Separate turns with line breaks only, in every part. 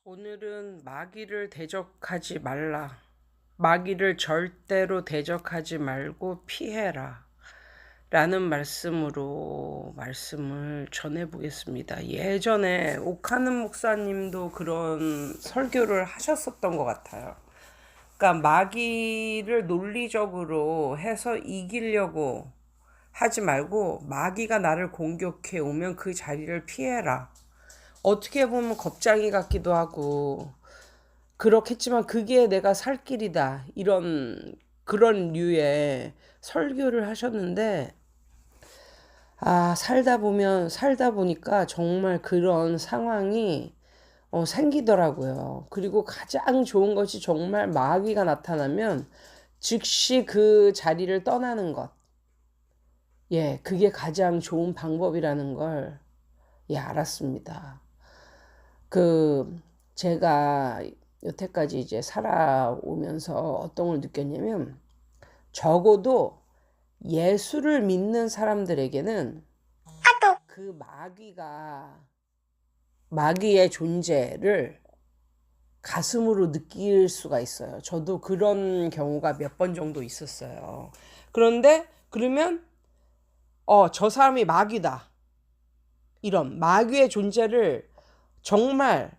오늘은 마귀를 대적하지 말라. 마귀를 절대로 대적하지 말고 피해라. 라는 말씀을 전해보겠습니다. 예전에 오카는 목사님도 그런 설교를 하셨었던 것 같아요. 그러니까 마귀를 논리적으로 해서 이기려고 하지 말고 마귀가 나를 공격해 오면 그 자리를 피해라. 어떻게 보면 겁쟁이 같기도 하고 그렇겠지만 그게 내가 살 길이다. 그런 류의 설교를 하셨는데 살다 보니까 정말 그런 상황이 생기더라고요. 그리고 가장 좋은 것이 정말 마귀가 나타나면 즉시 그 자리를 떠나는 것. 예, 그게 가장 좋은 방법이라는 걸 알았습니다. 제가 여태까지 이제 살아오면서 어떤 걸 느꼈냐면, 적어도 예수를 믿는 사람들에게는 그 마귀의 존재를 가슴으로 느낄 수가 있어요. 저도 그런 경우가 몇 번 정도 있었어요. 그러면 저 사람이 마귀다. 이런 마귀의 존재를 정말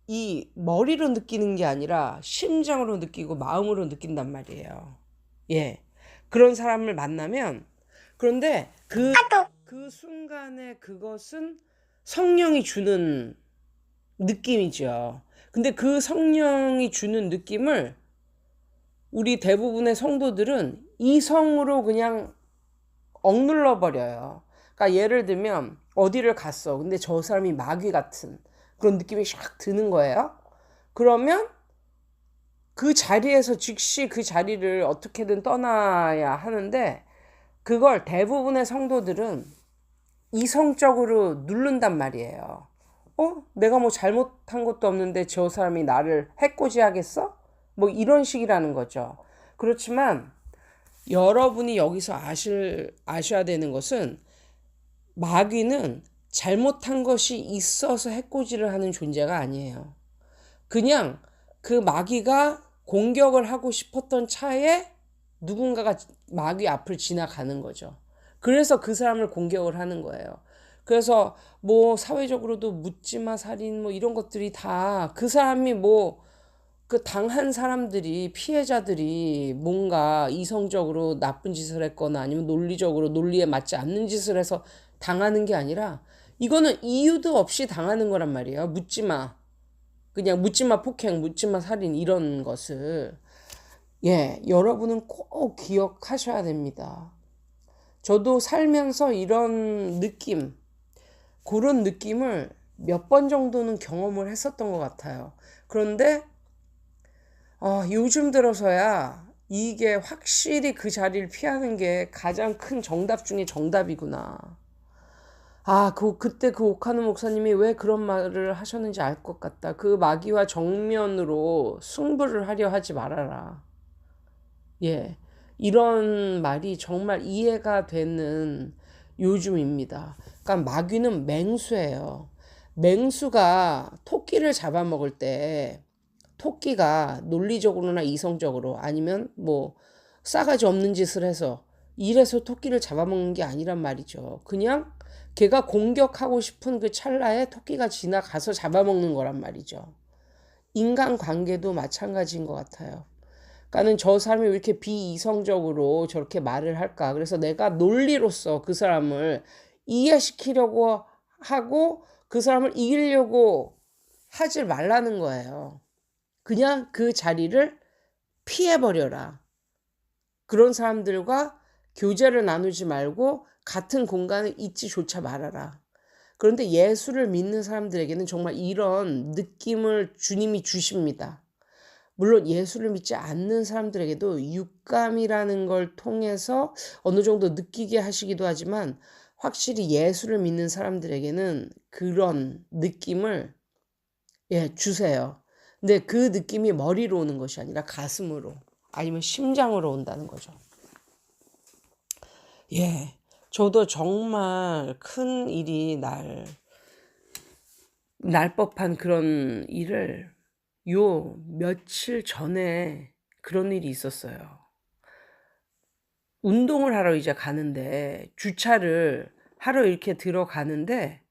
이 머리로 느끼는 게 아니라 심장으로 느끼고 마음으로 느낀단 말이에요. 예. 그런 사람을 만나면, 그런데 그 순간에 그것은 성령이 주는 느낌이죠. 근데 그 성령이 주는 느낌을 우리 대부분의 성도들은 이성으로 그냥 억눌러 버려요. 그러니까 예를 들면 어디를 갔어. 근데 저 사람이 마귀 같은 그런 느낌이 샥 드는 거예요. 그러면 그 자리에서 즉시 그 자리를 어떻게든 떠나야 하는데, 그걸 대부분의 성도들은 이성적으로 누른단 말이에요. 내가 뭐 잘못한 것도 없는데 저 사람이 나를 해코지하겠어? 뭐 이런 식이라는 거죠. 그렇지만 여러분이 여기서 아셔야 되는 것은, 마귀는 잘못한 것이 있어서 해코지를 하는 존재가 아니에요. 그냥 그 마귀가 공격을 하고 싶었던 차에 누군가가 마귀 앞을 지나가는 거죠. 그래서 그 사람을 공격을 하는 거예요. 그래서 뭐 사회적으로도 묻지마 살인 뭐 이런 것들이 다 그 사람이 그 당한 사람들이, 피해자들이 뭔가 이성적으로 나쁜 짓을 했거나 아니면 논리에 맞지 않는 짓을 해서 당하는 게 아니라, 이거는 이유도 없이 당하는 거란 말이에요. 그냥 묻지마 폭행, 묻지마 살인 이런 것을. 여러분은 꼭 기억하셔야 됩니다. 저도 살면서 그런 느낌을 몇 번 정도는 경험을 했었던 것 같아요. 그런데 요즘 들어서야 이게 확실히 그 자리를 피하는 게 가장 큰 정답 중에 정답이구나. 그때 그 오카노 목사님이 왜 그런 말을 하셨는지 알 것 같다. 그 마귀와 정면으로 승부를 하려 하지 말아라. 예. 이런 말이 정말 이해가 되는 요즘입니다. 그러니까 마귀는 맹수예요. 맹수가 토끼를 잡아먹을 때, 토끼가 논리적으로나 이성적으로 아니면 뭐 싸가지 없는 짓을 해서 이래서 토끼를 잡아먹는 게 아니란 말이죠. 그냥 걔가 공격하고 싶은 그 찰나에 토끼가 지나가서 잡아먹는 거란 말이죠. 인간관계도 마찬가지인 것 같아요. 그러니까는 저 사람이 왜 이렇게 비이성적으로 저렇게 말을 할까? 그래서 내가 논리로서 그 사람을 이해시키려고 하고 그 사람을 이기려고 하지 말라는 거예요. 그냥 그 자리를 피해버려라. 그런 사람들과 교제를 나누지 말고 같은 공간에 있지조차 말아라. 그런데 예수를 믿는 사람들에게는 정말 이런 느낌을 주님이 주십니다. 물론 예수를 믿지 않는 사람들에게도 육감이라는 걸 통해서 어느 정도 느끼게 하시기도 하지만, 확실히 예수를 믿는 사람들에게는 그런 느낌을 주세요. 근데 그 느낌이 머리로 오는 것이 아니라 가슴으로 아니면 심장으로 온다는 거죠. 저도 정말 큰 일이 날 법한 그런 일을 요 며칠 전에 그런 일이 있었어요. 운동을 하러 이제 가는데 주차를 하러 이렇게 들어가는데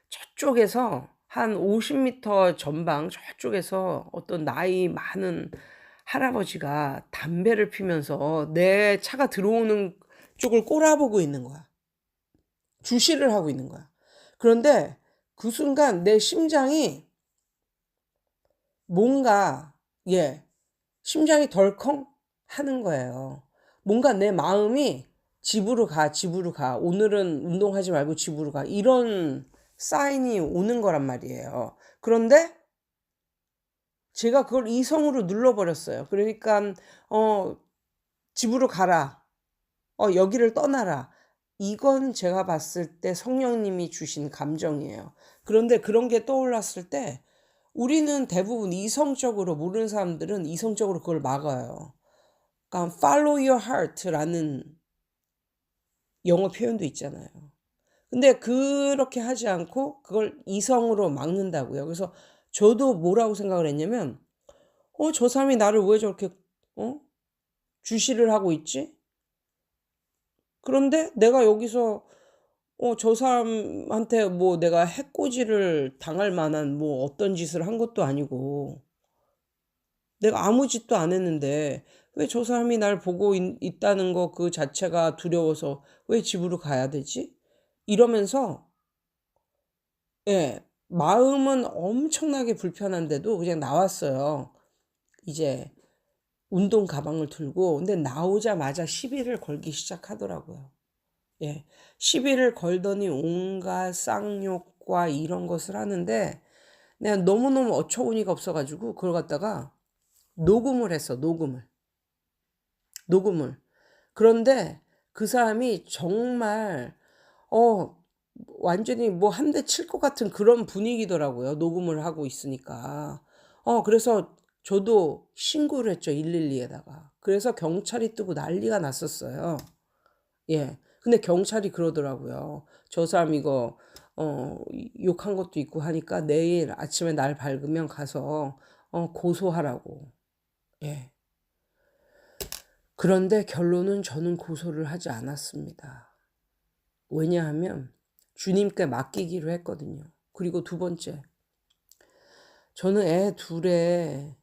저쪽에서 한 50m 전방 저쪽에서 어떤 나이 많은 할아버지가 담배를 피면서 내 차가 들어오는 쪽을 꼬라보고 있는 거야. 주시를 하고 있는 거야. 그런데 그 순간 내 심장이 뭔가 심장이 덜컹 하는 거예요. 뭔가 내 마음이 집으로 가, 집으로 가. 오늘은 운동하지 말고 집으로 가. 이런 사인이 오는 거란 말이에요. 그런데 제가 그걸 이성으로 눌러버렸어요. 그러니까 집으로 가라. 여기를 떠나라. 이건 제가 봤을 때 성령님이 주신 감정이에요. 그런데 그런 게 떠올랐을 때 우리는 대부분 이성적으로, 모르는 사람들은 이성적으로 그걸 막아요. 그러니까 follow your heart라는 영어 표현도 있잖아요. 근데 그렇게 하지 않고 그걸 이성으로 막는다고요. 그래서 저도 뭐라고 생각을 했냐면 저 사람이 나를 왜 저렇게 주시를 하고 있지? 그런데 내가 여기서 저 사람한테 뭐 내가 해코지를 당할 만한 뭐 어떤 짓을 한 것도 아니고 내가 아무 짓도 안 했는데 왜 저 사람이 날 보고 있다는 거 그 자체가 두려워서 왜 집으로 가야 되지? 이러면서 마음은 엄청나게 불편한데도 그냥 나왔어요. 이제 운동 가방을 들고. 근데 나오자마자 시비를 걸기 시작하더라고요. 시비를 걸더니 온갖 쌍욕과 이런 것을 하는데 내가 너무너무 어처구니가 없어가지고 그걸 갖다가 녹음을 했어. 녹음을. 그런데 그 사람이 정말 완전히 뭐 한 대 칠 것 같은 그런 분위기더라고요. 녹음을 하고 있으니까. 그래서 저도 신고를 했죠. 112에다가. 그래서 경찰이 뜨고 난리가 났었어요. 근데 경찰이 그러더라고요. 저 사람 이거 욕한 것도 있고 하니까 내일 아침에 날 밝으면 가서 고소하라고. 그런데 결론은 저는 고소를 하지 않았습니다. 왜냐하면 주님께 맡기기로 했거든요. 그리고 두 번째, 저는 애 둘에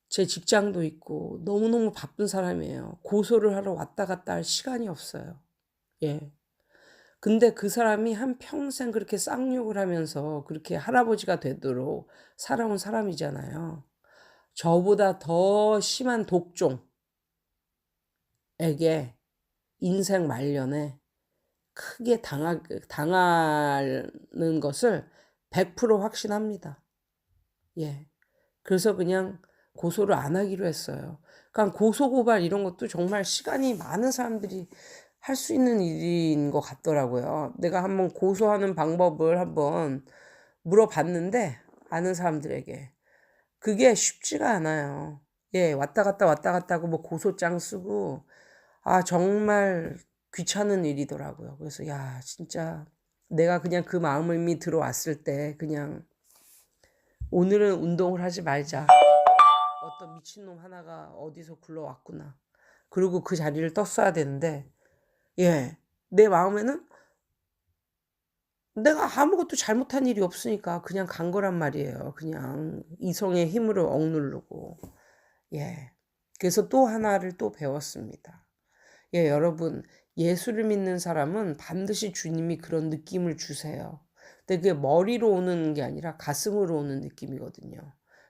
제 직장도 있고 너무너무 바쁜 사람이에요. 고소를 하러 왔다 갔다 할 시간이 없어요. 근데 그 사람이 한평생 그렇게 쌍욕을 하면서 그렇게 할아버지가 되도록 살아온 사람이잖아요. 저보다 더 심한 독종에게 인생 말년에 크게 당하는 것을 100% 확신합니다. 그래서 그냥 고소를 안 하기로 했어요. 그러니까 고소고발 이런 것도 정말 시간이 많은 사람들이 할 수 있는 일인 것 같더라고요. 내가 한번 고소하는 방법을 한번 물어봤는데 아는 사람들에게 그게 쉽지가 않아요. 왔다 갔다 하고 뭐 고소장 쓰고 정말 귀찮은 일이더라고요. 그래서 진짜 내가 그냥 그 마음이 들어왔을 때 그냥 오늘은 운동을 하지 말자. 어떤 미친놈 하나가 어디서 굴러왔구나. 그리고 그 자리를 떴어야 되는데 내 마음에는 내가 아무것도 잘못한 일이 없으니까 그냥 간 거란 말이에요. 그냥 이성의 힘으로 억누르고. 그래서 또 하나를 또 배웠습니다. 여러분, 예수를 믿는 사람은 반드시 주님이 그런 느낌을 주세요. 근데 그게 머리로 오는 게 아니라 가슴으로 오는 느낌이거든요.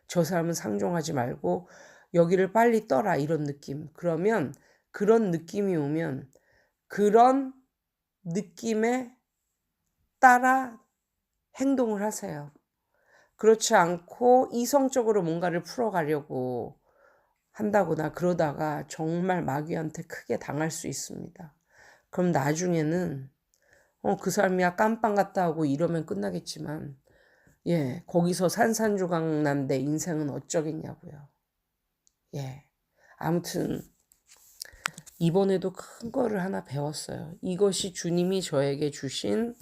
저 사람은 상종하지 말고 여기를 빨리 떠라 이런 느낌. 그러면 그런 느낌이 오면 그런 느낌에 따라 행동을 하세요. 그렇지 않고 이성적으로 뭔가를 풀어가려고 한다거나 그러다가 정말 마귀한테 크게 당할 수 있습니다. 그럼 나중에는 그 사람이 깜빵 갔다 오고 이러면 끝나겠지만 거기서 산산조각 난 내 인생은 어쩌겠냐고요. 아무튼 이번에도 큰 거를 하나 배웠어요. 이것이 주님이 저에게 주신